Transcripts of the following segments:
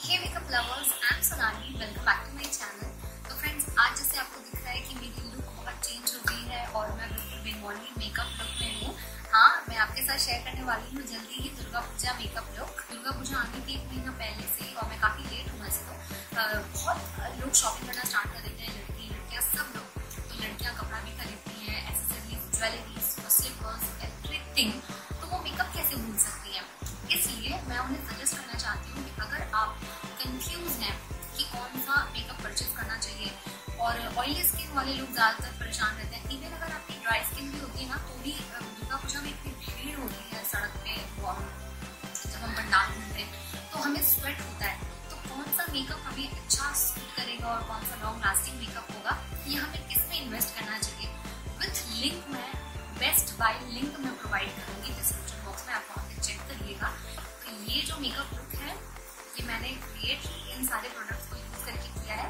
Hey makeup lovers, I am Sonali, welcome back to my channel. तो friends, आज जैसे आपको दिख रहा है कि मेरी लुक बहुत चेंज हो गई है और मैं बिल्कुल बंगाली मेकअप लुक में हूँ। हाँ, मैं आपके साथ शेयर करने वाली हूँ जल्दी ही दुर्गा पूजा मेकअप लुक। दुर्गा पूजा आने के 1 महीना पहले से, और मैं काफ़ी लेट हूँ वैसे तो। बहुत लोग शॉपिंग करना स्टार्ट कर देते हैं, लड़कियाँ सब लोग। तो लड़कियाँ कपड़ा भी खरीदती हैं, एक्सेसरीज, ज्वेलरीज, स्लीपर्स, एवरीथिंग। तो वो मेकअप कैसे भूल सकती हैं? इसलिए मैं उन्हें सजेस्ट करना चाहती हूँ कि अगर आप कंफ्यूज हैं कि कौन सा मेकअप परचेज करना चाहिए, और ऑयली स्किन वाले लोग ज़्यादातर परेशान रहते हैं। इवन अगर आपकी ड्राई स्किन भी होती है ना, तो भी दुर्गा पूजा में इतनी भीड़ होती है सड़क पे, जब हम पंडाल घूमते हैं तो हमें स्वेट होता है। तो कौन सा मेकअप हमें अच्छा सूट करेगा और कौन सा लॉन्ग लास्टिंग मेकअप होगा, ये हमें किस में इन्वेस्ट करना चाहिए, विथ लिंक मैं बेस्ट बाय लिंक मैं प्रोवाइड करूँगी डिस्क्रिप्शन बॉक्स में, आप वहाँ पे चेक करिएगा। तो ये जो मेकअप लुक है, ये मैंने क्रिएट इन सारे प्रोडक्ट्स को यूज करके किया है,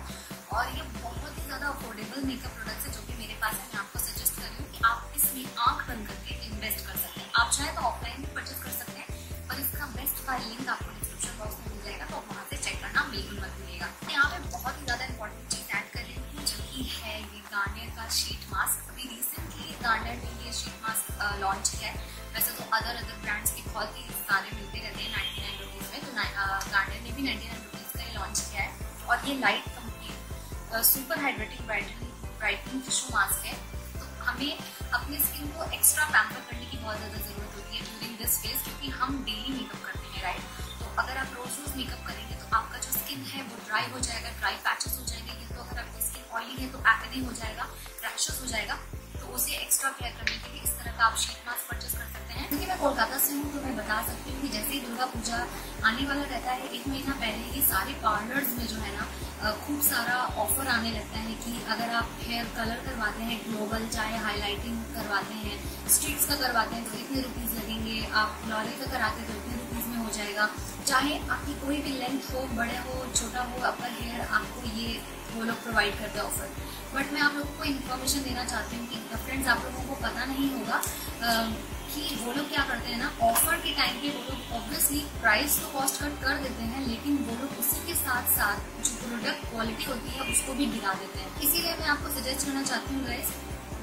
और ये बहुत ही ज़्यादा अफोर्डेबल मेकअप प्रोडक्ट्स है जो कि मेरे पास है। मैं आपको सजेस्ट कर रही हूँ कि आप इसमें आंख बंद करके इन्वेस्ट कर सकते हैं। आप चाहे तो ऑफलाइन भी परचेज कर सकते हैं, और इसका बेस्ट बाय लिंक आपको डिस्क्रिप्शन बॉक्स में मिल जाएगा, तो वहाँ से चेक करना बिल्कुल मत भूलिएगा। यहाँ पे बहुत ही ज़्यादा इंपॉर्टेंट चीज़ ऐड कर रही हूँ, जो कि है ये गार्नियर का शीट मास्क। अभी रिसेंटली गार्नियर ने ये शीट मास्क लॉन्च किया है। वैसे तो अदर ब्रांड्स के बहुत ही सारे मिलते रहते हैं 99 रुपीज़ में, तो गार्नियर ने भी 99 रुपीज़ का लॉन्च किया है। और ये light complete super hydrating brightening tissue mask है। तो हमें अपनी स्किन को एक्स्ट्रा पैम्पर करने की बहुत ज़्यादा ज़रूरत होती है ड्यूरिंग दिस फेज, क्योंकि हम डेली मेकअप करते हैं, राइट। तो अगर आप रोज मेकअप करेंगे तो आपका जो स्किन है वो ड्राई हो जाएगा, ड्राई पैचेस हो जाएंगे। तो अगर आपकी स्किन ऑयली है तो एक्ने हो जाएगा, रैशेस हो जाएगा। तो उसे एक्स्ट्रा केयर करने के लिए इस तरह का आप शीट मास्क परचेज कर सकते हैं। क्योंकि मैं कोलकाता से हूँ, तो मैं बता सकती हूँ कि जैसे ही दुर्गा पूजा आने वाला रहता है, 1 महीना पहले ही सारे पार्लर्स में जो है ना खूब सारा ऑफर आने लगता है कि अगर आप हेयर कलर करवाते हैं ग्लोबल, चाहे हाईलाइटिंग करवाते हैं, स्ट्रीक्स का करवाते हैं तो इतने रुपीज़ लगेंगे, आप लॉली का कराते हैं तो इतने रुपीज़ में हो जाएगा। चाहे आपकी कोई भी लेंथ हो, बड़े हो, छोटा हो, अपर हेयर, आपको ये वो लोग प्रोवाइड करते हैं ऑफर। बट मैं आप लोगों को इन्फॉर्मेशन देना चाहती हूँ कि फ्रेंड्स, आप लोगों को पता नहीं होगा कि वो लोग क्या करते हैं ना, ऑफर के टाइम पे वो लोग ऑब्वियसली प्राइस तो कॉस्ट कट कर देते हैं, लेकिन वो लोग उसी के साथ साथ जो प्रोडक्ट क्वालिटी होती है उसको भी गिरा देते हैं। इसीलिए मैं आपको सजेस्ट करना चाहती हूँ गाइस,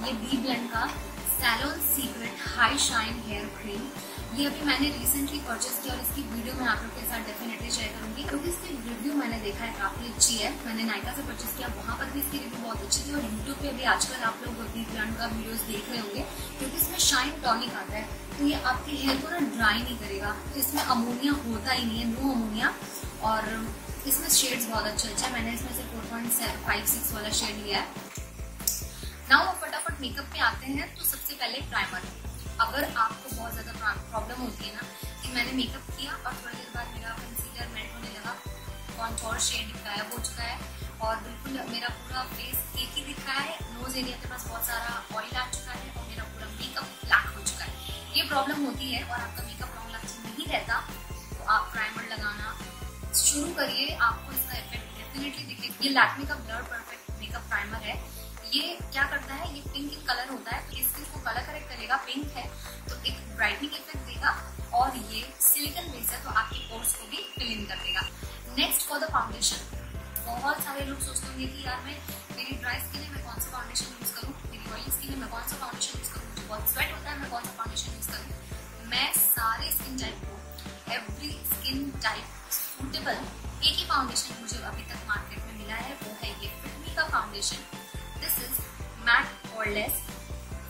ये BBLUNT का salon secret high shine hair cream, ये अभी मैंने रिसेंटली परचेज किया, और इसकी वीडियो मैं आप लोग के साथ डेफिनेटली शेयर करूंगी, क्योंकि इसकी रिव्यू मैंने देखा है काफी अच्छी है। मैंने नायका से परचेज किया, वहाँ पर भी इसकी रिव्यू बहुत अच्छी थी, और यूट्यूब पे भी आजकल आप लोग BBLUNT का वीडियोस देख रहे होंगे, क्योंकि इसमें शाइन टॉनिक आता है। तो ये आपके हेयर को ना ड्राई नहीं करेगा, तो इसमें अमोनिया होता ही नहीं है, नो अमोनिया। और इसमें शेड्स बहुत अच्छे हैं, मैंने इसमें से 4.56 वाला शेड लिया है। नाउ फटाफट मेकअप पे आते हैं। तो सबसे पहले प्राइमर। अगर आपको बहुत ज्यादा प्रॉब्लम होती है ना कि मैंने मेकअप किया और थोड़ी देर बाद मेरा कंसीलर मेल्ट होने लगा, कॉन्टोर शेड गायब हो चुका है, और बिल्कुल मेरा पूरा फेस एक ही दिख रहा है, नोज एरिया के पास बहुत सारा ऑयल आ चुका है, और मेरा पूरा मेकअप ब्लैक हो चुका है। ये प्रॉब्लम होती है और आपका मेकअप लॉन्ग लास्टिंग नहीं रहता, तो आप प्राइमर लगाना शुरू करिए, आपको इसका इफेक्ट डेफिनेटली दिखेगा। ये लैक्मे का ब्लर परफेक्ट मेकअप प्राइमर है। ये क्या करता है, ये पिंक इन कलर होता है, तो इसके को कलर करेक्ट करेगा, पिंक है तो एक ब्राइटनिंग इफेक्ट देगा, और ये सिलिकॉन बेस है तो आपके पोर्स को भी फिल इन कर देगा। Next for the foundation. बहुत सारे लोग सोचते होंगे कि यार मेरी ड्राई स्किन है, मैं कौन सा फाउंडेशन यूज करूँ, मेरी ऑयली स्किन है, मैं कौन सा फाउंडेशन यूज करूँ, मुझे बहुत स्वेट होता है, मैं कौन सा फाउंडेशन यूज करूँ। मैं सारे स्किन टाइप को, एवरी स्किन टाइप सूटेबल एक ही फाउंडेशन मुझे अभी तक मार्केट में मिला है, वो है ये फिट मी का foundation. This is matte Poreless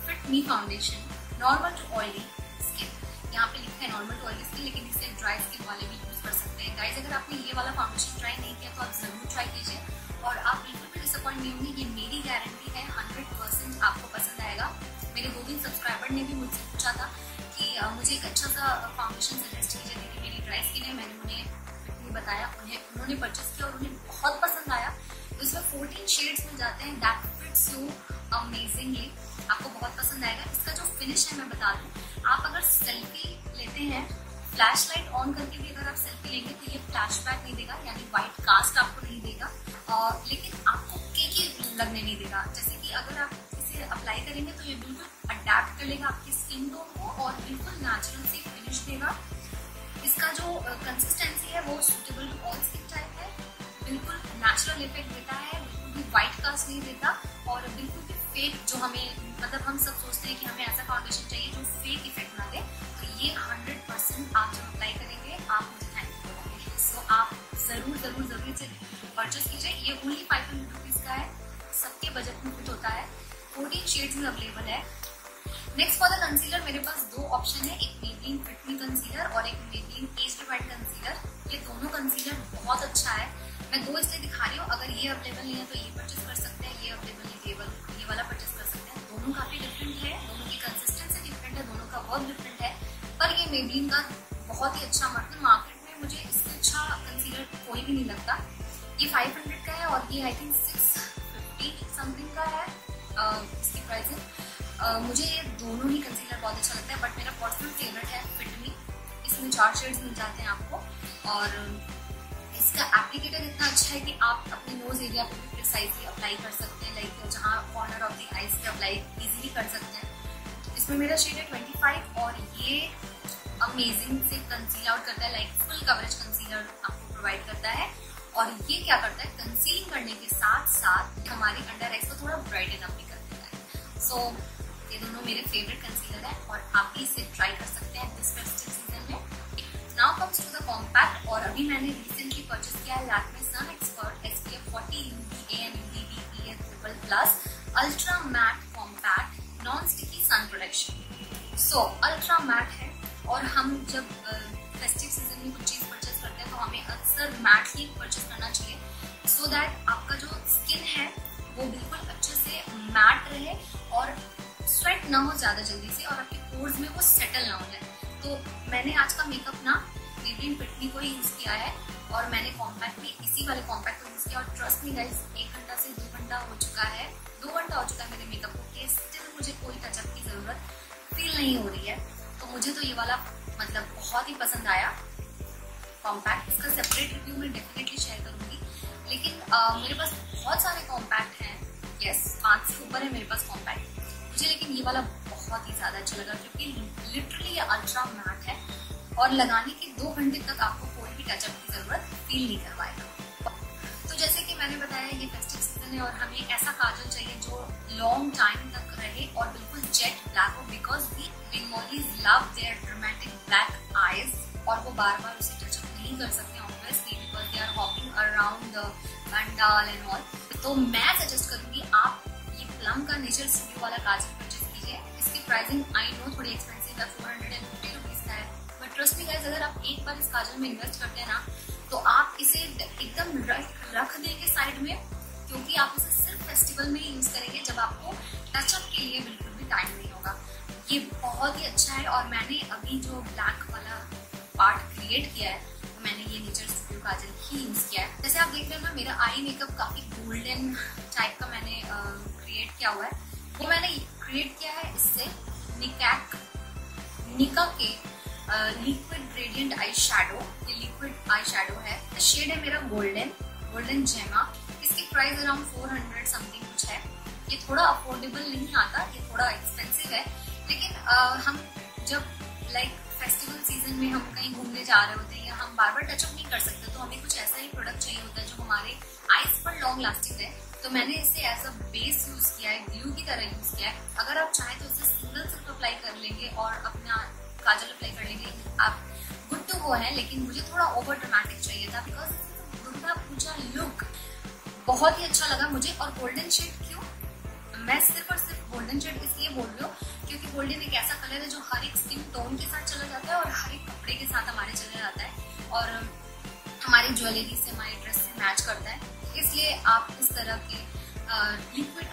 fit me foundation, normal to oily skin. यहाँ पे लिखा है नॉर्मल टू ऑयली स्किन, लेकिन इसे ड्राई स्किन वाले भी यूज कर सकते हैं। गाइज, अगर आपने ये वाला फाउंडेशन ट्राई नहीं किया तो आप जरूर ट्राई कीजिए, और आप बिल्कुल भी डिसअपॉइंट नहीं होंगे। ये मेरी गारंटी है, 100% आपको पसंद आएगा। मेरे 2-3 सब्सक्राइबर ने भी मुझसे पूछा था कि मुझे एक अच्छा सा फाउंडेशन सजेस्ट कीजिए, क्योंकि मेरी ड्राई स्किन है। मैंने उन्हें बताया, उन्होंने परचेज किया और उन्हें बहुत पसंद आया। तो इसमें 14 शेड्स मिल जाते हैं, दैट फिट्स यू अमेजिंगली, आपको बहुत पसंद आएगा। इसका जो फिनिश है मैं बता दूं, आप अगर सेल्फी लेते हैं, फ्लैश लाइट ऑन करके भी अगर आप सेल्फी लेंगे तो ये फ्लैशबैक नहीं देगा, यानी व्हाइट कास्ट आपको नहीं देगा, लेकिन आपको केकी लगने नहीं देगा। जैसे कि अगर आप इसे अप्लाई करेंगे तो ये बिल्कुल अडेप्ट कर लेगा आपकी स्किन टोन को, और बिल्कुल नेचुरल सी फिनिश देगा। इसका जो कंसिस्टेंसी है वो suitable to all skin type है। बिल्कुल नेचुरल इफेक्ट देता है, बिल्कुल भी व्हाइट कास्ट नहीं देता और बिल्कुल भी फेक जो हमें मतलब हम सब सोचते हैं कि हमें ऐसा फाउंडेशन चाहिए जो फेक इफेक्ट ना दे, तो ये 100% आप जब अप्लाई करेंगे आप मुझे थैंक यू बोलेंगे। सो आप जरूर जरूर जरूर से परचेस कीजिए। ये ओनली 500 रुपीज का है, सबके बजट में फिट होता है, 14 शेड्स में अवेलेबल है। नेक्स्ट फॉर द कंसीलर मेरे पास दो ऑप्शन है, एक मेबेलिन फिट मी कंसीलर और एक मेबेलिन एज डिवाइड कंसीलर। ये दोनों कंसीलर बहुत अच्छा है, मैं दो इसलिए दिखा रही हूँ। अगर ये अवेलेबल नहीं है तो ये परचेस कर सकते हैं, ये अवेलेबल नहीं ये वाला परचेस कर सकते हैं। दोनों काफी डिफरेंट है, दोनों की कंसिस्टेंसी डिफरेंट है, दोनों का वर्क डिफरेंट है, पर ये मेबेलिन का बहुत ही अच्छा, मतलब मार्केट में मुझे इससे अच्छा कंसीलर कोई भी नहीं लगता। ये 500 का है और ये आई थिंक 650 समथिंग का है इसकी प्राइसिंग। मुझे ये दोनों ही कंसीलर बहुत अच्छा लगता है, बट मेरा पर्सनल फेवरेट है फिट मी। इसमें 4 शेड्स मिल जाते हैं आपको और इसका एप्लीकेटर इतना अच्छा है कि आप अपने नोज एरिया पे भी प्रिसाइजली अप्लाई कर सकते हैं, लाइक जहाँ कॉर्नर ऑफ द आईज पे अप्लाई इजीली कर सकते हैं। इसमें मेरा शेड है 25 और ये अमेजिंग से कंसील आउट करता है, लाइक फुल कवरेज कंसीलर आपको प्रोवाइड करता है। और ये क्या करता है, कंसीलिंग करने के साथ साथ हमारी अंडर आईज को थोड़ा ब्राइटन अप भी कर देता है। सो ये दोनों मेरे फेवरेट कंसीलर है और आप भी इसे ट्राई कर सकते हैं दिस फेस्टिव सीजन में। Now comes to the compact, और अभी मैंने रिसेंटली परचेस किया है Lakme sun expert SPF 40 UVA and UVB PA++ ultra matte compact non sticky sun protection. So ultra matte है और हम जब फेस्टिव सीजन में कुछ चीज परचेस करते हैं तो हमें अक्सर मैट ही परचेस करना चाहिए, सो दैट आपका जो स्किन है वो बिल्कुल अच्छे से मैट रहे और स्वेट ना हो ज्यादा जल्दी से और आपके पोर्स में वो सेटल ना हो जाए। तो मैंने आज का मेकअप ना मेबेलिन फिट मी को ही यूज किया है और मैंने कॉम्पैक्ट भी इसी वाले कॉम्पैक्ट को यूज किया और ट्रस्ट मी गाइस 1 घंटा से 2 घंटा हो चुका है, 2 घंटा हो चुका है मेरे मेकअप को, स्टिल मुझे कोई टचअप की जरूरत फील नहीं हो रही है। तो मुझे तो ये वाला मतलब बहुत ही पसंद आया कॉम्पैक्ट। इसका सेपरेट रिव्यू मैं डेफिनेटली शेयर करूंगी, लेकिन मेरे पास बहुत सारे कॉम्पैक्ट हैं, यस 5 से ऊपर है मेरे पास कॉम्पैक्ट मुझे, लेकिन ये वाला बहुत ही ज्यादा अच्छा लगा क्योंकि लिटरली ये अल्ट्रा मैट है और लगाने के 2 घंटे तक आपको कोई भी टचअप की जरूरत फील नहीं करवाएगा। तो जैसे कि मैंने बताया ये फेस्टिव सीजन है और हमें ऐसा काजल चाहिए जो लॉन्ग टाइम तक रहे और बिल्कुल जेट ब्लैक हो, because we Bengalis love their dramatic black eyes और वो बार बार उसे टचअप नहीं कर सकते obviously because they are hopping around the pandal and all. तो मैं सजेस्ट करूंगी आप ये प्लम का नेचर स्टूडियो वाला काजल परचेज कीजिए। इसकी प्राइसिंग आई नो थोड़ी एक्सपेंसिव है, 450 रुपीज का है, बट ट्रस्ट मी गाइस अगर आप एक बार इस काजल में इन्वेस्ट करते हैं ना तो आप इसे एकदम रख देंगे साइड में, क्योंकि आप इसे सिर्फ फेस्टिवल में ही यूज करेंगे जब आपको टचअप के लिए बिल्कुल भी टाइम नहीं होगा। ये बहुत ही अच्छा है और मैंने अभी जो ब्लैक वाला पार्ट क्रिएट किया है तो मैंने ये नेचर स्टूडियो काजल ही यूज किया है। जैसे आप देख रहे हैं ना मेरा आई मेकअप काफी गोल्डन टाइप का मैंने क्रिएट किया हुआ है, वो मैंने क्रिएट किया है इससे नीका के लिक्विड ग्रेडियंट आई शेडो। ये लिक्विड आई शेडो है, शेड है मेरा गोल्डन जेमा। इसकी प्राइस अराउंड 400 समथिंग कुछ है। ये थोड़ा अफोर्डेबल नहीं आता, ये थोड़ा एक्सपेंसिव है, लेकिन हम जब लाइक फेस्टिवल सीजन में हम कहीं घूमने जा रहे होते हैं या हम बार बार टचअप नहीं कर सकते तो हमें कुछ ऐसा ही प्रोडक्ट चाहिए होता है जो हमारे आईज पर लॉन्ग लास्टिंग है। तो मैंने इसे एज अ बेस यूज किया है, ग्लू की तरह यूज किया है। अगर आप चाहें तो इसे सिर्फ अप्लाई कर लेंगे और अपना काजल अप्लाई कर लेंगे, आप गुड टू गो है। लेकिन मुझे थोड़ा ओवर ड्रामेटिक चाहिए था बिकॉज दुर्गा पूजा लुक बहुत ही अच्छा लगा मुझे। और गोल्डन शेड क्यों, मैं सिर्फ और सिर्फ गोल्डन शेड इसलिए बोल रही हूँ क्योंकि गोल्डन एक ऐसा कलर है जो हर एक स्किन टोन के साथ चला जाता है और हर एक कपड़े के साथ हमारे चला जाता है और हमारी ज्वेलरी से हमारी ड्रेस से मैच करता है। इसलिए आप इस तरह के लिक्विड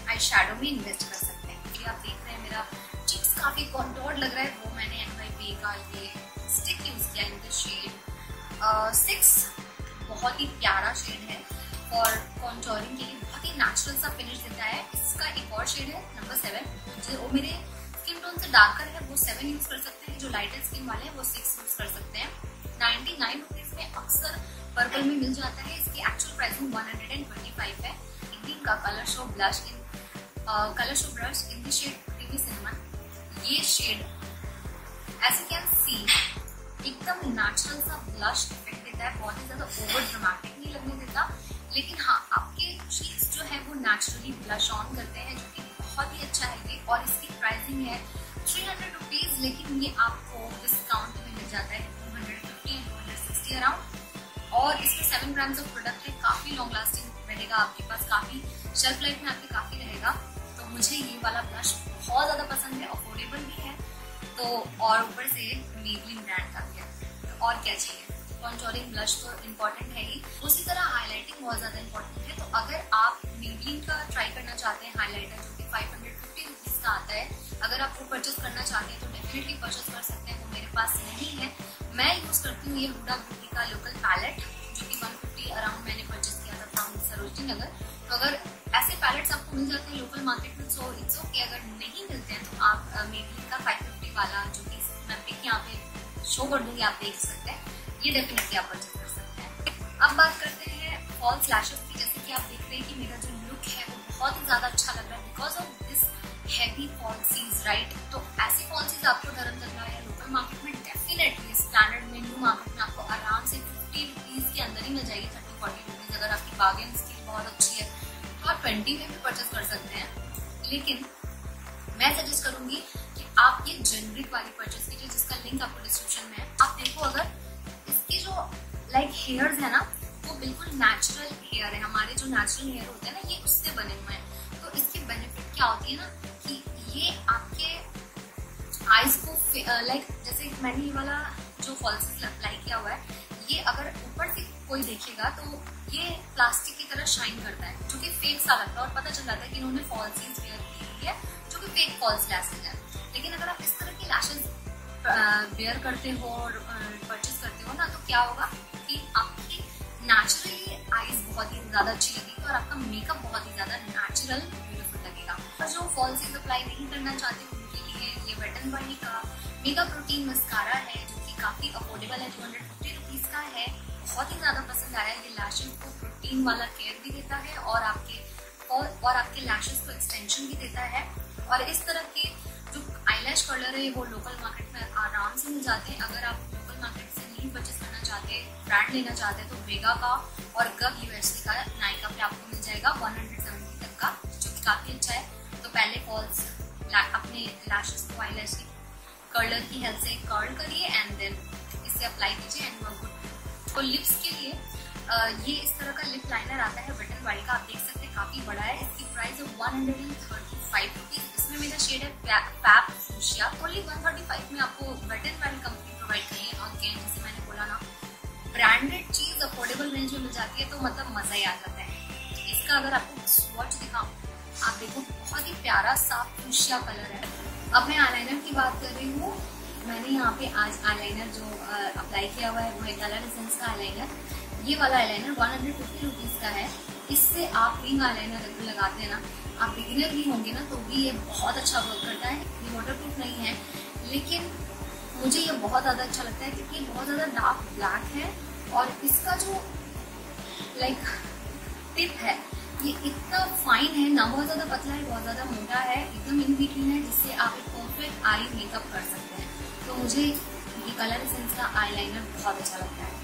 आई शेडो में इन्वेस्ट कर सकते हैं। ये आप देख रहे हैं मेरा चिक्स काफी कॉन्टोर्ड लग रहा है, वो मैंने NYP का ये स्टिक यूज किया इन द शेड 6। बहुत ही प्यारा शेड है और कॉन्टोरिंग के लिए बहुत ही नेचुरल सा फिनिश देता है। इसका एक और शेड है नंबर 7, जो मेरे स्किन टोन से डार्कर है वो 7 यूज कर सकते हैं, जो लाइटर स्किन वाले हैं वो 6 यूज कर सकते हैं। 99 रुपीज में अक्सर पर्पल में मिल जाता है। इसकी एक्चुअल प्राइसिंग 125 है। इंडियन का colour show brush in the shade creamy cinnamon. ये shade as you can see एकदम नेचुरल सा ब्लश इफेक्ट देता है, बहुत ही ज्यादा ओवर ड्रामेटिक नहीं लगने देता और इसमें 7 ग्राम्स ऑफ प्रोडक्ट है, काफी लॉन्ग लास्टिंग रहेगा आपके पास, काफी शेल्फ लाइफ में आपके काफी रहेगा। तो मुझे ये वाला ब्लश बहुत ज्यादा पसंद है, अफोर्डेबल भी है तो, और ऊपर से मेबलिन ब्रांड का भी है, तो और क्या चाहिए। कॉन्टूरिंग ब्लश तो इम्पोर्टेंट है ही, उसी तरह हाईलाइटिंग बहुत ज्यादा इम्पोर्टेंट है। तो अगर आप मेबलिन का ट्राई करना चाहते हैं हाईलाइटर जो कि 550 रुपीज का आता है, अगर आप वो परचेज करना चाहते हैं तो डेफिनेटली परचेज कर सकते हैं। वो मेरे पास नहीं है, मैं यूज करती हूँ ये हुडा ब्यूटी का लोकल पैलेट जो कि 150 अराउंड मैंने परचेज किया था फ्रॉम सरोजनी नगर। तो अगर ऐसे पैलेट्स आपको मिल जाते हैं लोकल मार्केट में सो इट्स ओके, अगर नहीं मिलते हैं तो आप मेबलिन का 550 वाला जो कि मैं पिक यहाँ पे शो कर दूंगी, आप देख सकते हैं, ये डेफिनेटली आप परचेज कर सकते हैं। अब बात करते हैं फॉल्स लैशेस की। जैसे कि आप देख रहे हैं कि मेरा जो लुक है वो बहुत ही ज्यादा अच्छा लग रहा है because of this heavy fallacies, right. तो ऐसी फॉल्सीज आपको धर्मतला या लोकल मार्केट में डेफिनेटली स्टैंडर्ड में न्यू मार्केट में आपको आराम से 50 रुपीज के अंदर ही मिल जाएगी, 30-40 रुपीज। अगर आपकी बार्गेन स्किल बहुत अच्छी है तो आप 20 में भी परचेज कर सकते हैं। लेकिन मैं सजेस्ट करूंगी कि आप ये जेनरिक वाली परचेज कीजिए जिसका लिंक आपको डिस्क्रिप्शन में है। आप देखो, अगर इसके जो लाइक हेयर्स है ना वो बिल्कुल नेचुरल हेयर है, हमारे जो नेचुरल हेयर होते हैं ना ये उससे बने हुए हैं। तो इसकी बेनिफिट क्या होती है ना कि ये आपके आईज को लाइक जैसे मैंने ये वाला जो फॉल्सीज अप्लाई किया हुआ है, ये अगर ऊपर से कोई देखेगा तो ये प्लास्टिक की तरह शाइन करता है जो कि फेक सा लगता है और पता चल जाता है कि इन्होंने फॉल्सीज वेयर की हुई है जो कि फेक फॉल्स लैशेज है। लेकिन अगर आप इस तरह की लैशेज वेयर करते हो और परचेज करते हो ना तो क्या होगा कि आपकी नेचुरली आईज बहुत ही ज्यादा अच्छी लगेगी और आपका मेकअप बहुत ही ज्यादा नेचुरल ब्यूटीफुल लगेगा। और जो फॉल्सीज अप्लाई नहीं करना चाहते उनके लिए ये वेट एंड बॉडी का मेकअप रूटीन मस्कारा है जो कि काफी अफोर्डेबल है, 250 रुपीज का है। बहुत ही ज्यादा पसंद आया। ये लैशेज को प्रोटीन वाला केयर भी देता है और आपके लैशेज को एक्सटेंशन भी देता है। और इस तरह के जो आईलैश कलर है वो लोकल मार्केट में आराम से मिल जाते हैं। अगर आप लोकल मार्केट से नहीं परचेज करना चाहते, ब्रांड लेना चाहते तो वेगा का और गग यूएसडी का नायका पे आपको मिल जाएगा 170 तक का, जो कि काफी अच्छा है। तो पहले फॉल्स अपने लैशेज को आईलैश कर्लर की हेल्प से कर्ल करिए एंड देन इसे अप्लाई कीजिए एंड यू आर गुड। तो लिप्स के लिए ये इस तरह का लिप लाइनर आता है वेट एंड बॉडी का, आप देख सकते हैं काफी बड़ा है। इसकी प्राइस है 135 रुपीज। इसमें मेरा शेड है फैब फूशिया। ओनली 135 में आपको weight and body company provide करी है। अगेन जैसे मैंने बोला ना, ब्रांडेड चीज अफोर्डेबल रेंज में मिल जाती है तो मतलब मजा ही आ जाता है। इसका अगर आपको स्वॉच दिखाऊं, आप देखो बहुत ही प्यारा साफ फूशिया कलर है। अब मैं आईलाइनर की बात कर रही हूँ। मैंने यहाँ पे आज आईलाइनर जो अप्लाई किया हुआ है वो है कलर एसेंस का आईलाइनर। ये वाला आईलाइनर 150 रुपीज का है। इससे आप रिंग आईलाइनर अगर लगाते हैं ना, आप बिगिनर भी होंगे ना तो भी ये बहुत अच्छा वर्क करता है। ये वाटरप्रूफ नहीं है लेकिन मुझे ये बहुत ज्यादा अच्छा लगता है क्योंकि बहुत ज्यादा डार्क ब्लैक है और इसका जो लाइक टिप है ये इतना फाइन है ना, बहुत ज्यादा पतला है, बहुत ज्यादा मोटा है, एकदम इन बिटवीन है, जिससे आप एक परफेक्ट आई मेकअप कर सकते हैं। तो मुझे ये कलर एसेंस का आईलाइनर बहुत अच्छा लगता है।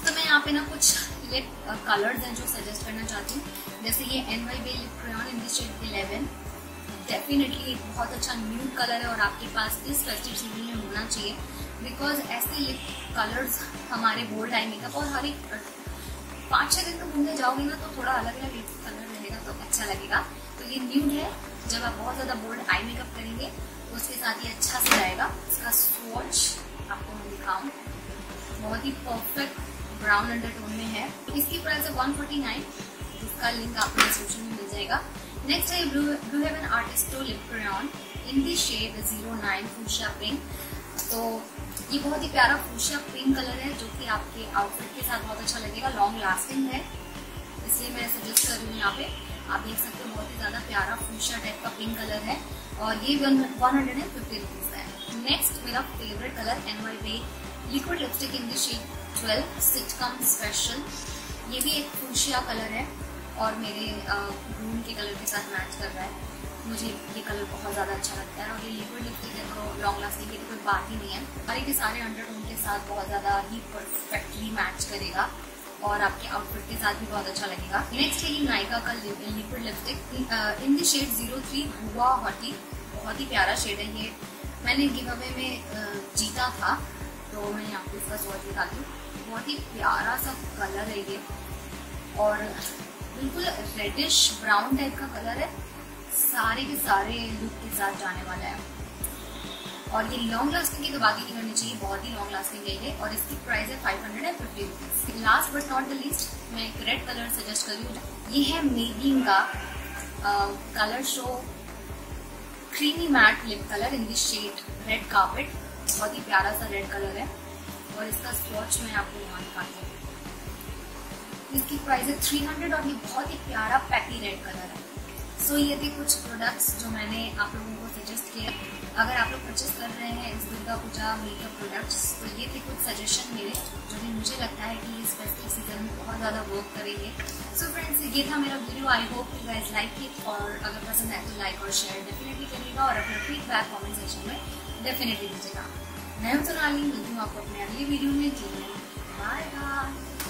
तो मैं यहाँ पे ना कुछ लिप कलर्स हैं जो सजेस्ट करना चाहती हूँ। जैसे ये NYB lip crayon in the shade 11, definitely एक बहुत अच्छा न्यूड कलर है और आपके पास इस फेस्टिव सीजन में होना चाहिए बिकॉज ऐसे लिप कलर्स हमारे बोल्ड आई मेकअप और हर एक 5-6 दिन तक घूमने जाओगे ना तो थोड़ा अलग अलग लिप कलर रहेगा तो अच्छा लगेगा। तो ये न्यूड है, जब आप बहुत ज्यादा बोल्ड आई मेकअप करेंगे तो उसके साथ ये अच्छा से जाएगा। इसका स्वॉच आपको मैं दिखाऊं, बहुत ही परफेक्ट ब्राउन अंडरटोन में है। इसकी प्राइस है 149, इसका लिंक आपको डिस्क्रिप्शन में मिल जाएगा। नेक्स्ट है blue heaven artisto lip crayon in the shade 09 fuchsia pink. तो ये बहुत ही प्यारा फूशिया पिंक कलर है जो कि आपके आउटफिट के साथ बहुत अच्छा लगेगा, लॉन्ग लास्टिंग है, इसलिए मैं सजेस्ट कर रही हूँ। यहाँ पे आप देख सकते हो बहुत ही ज्यादा प्यारा फूशिया टाइप का पिंक कलर है और ये 150 रुपीज है। नेक्स्ट मेरा favourite colour NYB liquid lipstick in the shade 12 sitcom special. ये भी एक फूशिया कलर है और मेरे ब्लून के कलर के साथ मैच कर रहा है। मुझे ये कलर बहुत ज़्यादा अच्छा लगता है और ये लिक्विड लिपस्टिक है तो लॉन्ग लास्टिंग की तो कोई बात ही नहीं है। सारे के सारे अंडरटोन के साथ बहुत ज़्यादा ही परफेक्टली मैच करेगा और आपके आउटफिट के साथ भी बहुत अच्छा लगेगा। नेक्स्ट है ये नायका का liquid lipstick in the shade 03 हुआ हॉटी। बहुत ही प्यारा शेड है ये, मैंने गिव अवे में जीता था तो मैं आपको इसका स्वॉच दिखाती हूँ। बहुत ही प्यारा सा कलर है ये और बिल्कुल रेडिश ब्राउन टाइप का कलर है, सारे के सारे लुक के साथ जाने वाला है। और ये लॉन्ग लास्टिंग की तो बात ही नहीं करनी चाहिए, बहुत ही लॉन्ग लास्टिंग है और इसकी प्राइस है 550 rupees. Last but not the least मैं एक रेड कलर सजेस्ट कर रही हूँ। ये है मेबेलिन का colour show creamy matte lip colour in the shade red carpet. बहुत ही प्यारा सा रेड कलर है और इसका स्वॉच मैं आपको यहाँ दिखाती हूँ। इसकी प्राइस है 300 और ये बहुत ही प्यारा पैटी रेड कलर है। सो ये थे कुछ प्रोडक्ट्स जो मैंने आप लोगों को सजेस्ट किए। अगर आप लोग परचेस कर रहे हैं इस दुर्गा पूजा मेकअप प्रोडक्ट्स तो ये थे कुछ सजेशन मेरे जो कि मुझे लगता है कि इस फेस्टिव सीजन में बहुत ज़्यादा वर्क करेंगे। सो फ्रेंड्स ये था मेरा video. I hope you guys like it और अगर पसंद आए तो लाइक और शेयर डेफिनेटली करिएगा और अपना फीडबैक कमेंट सेक्शन में डेफिनेटली दीजिएगा। मैं हूं सोनाली, मिलती हूँ आपको अपने अगले वीडियो में। Bye bye.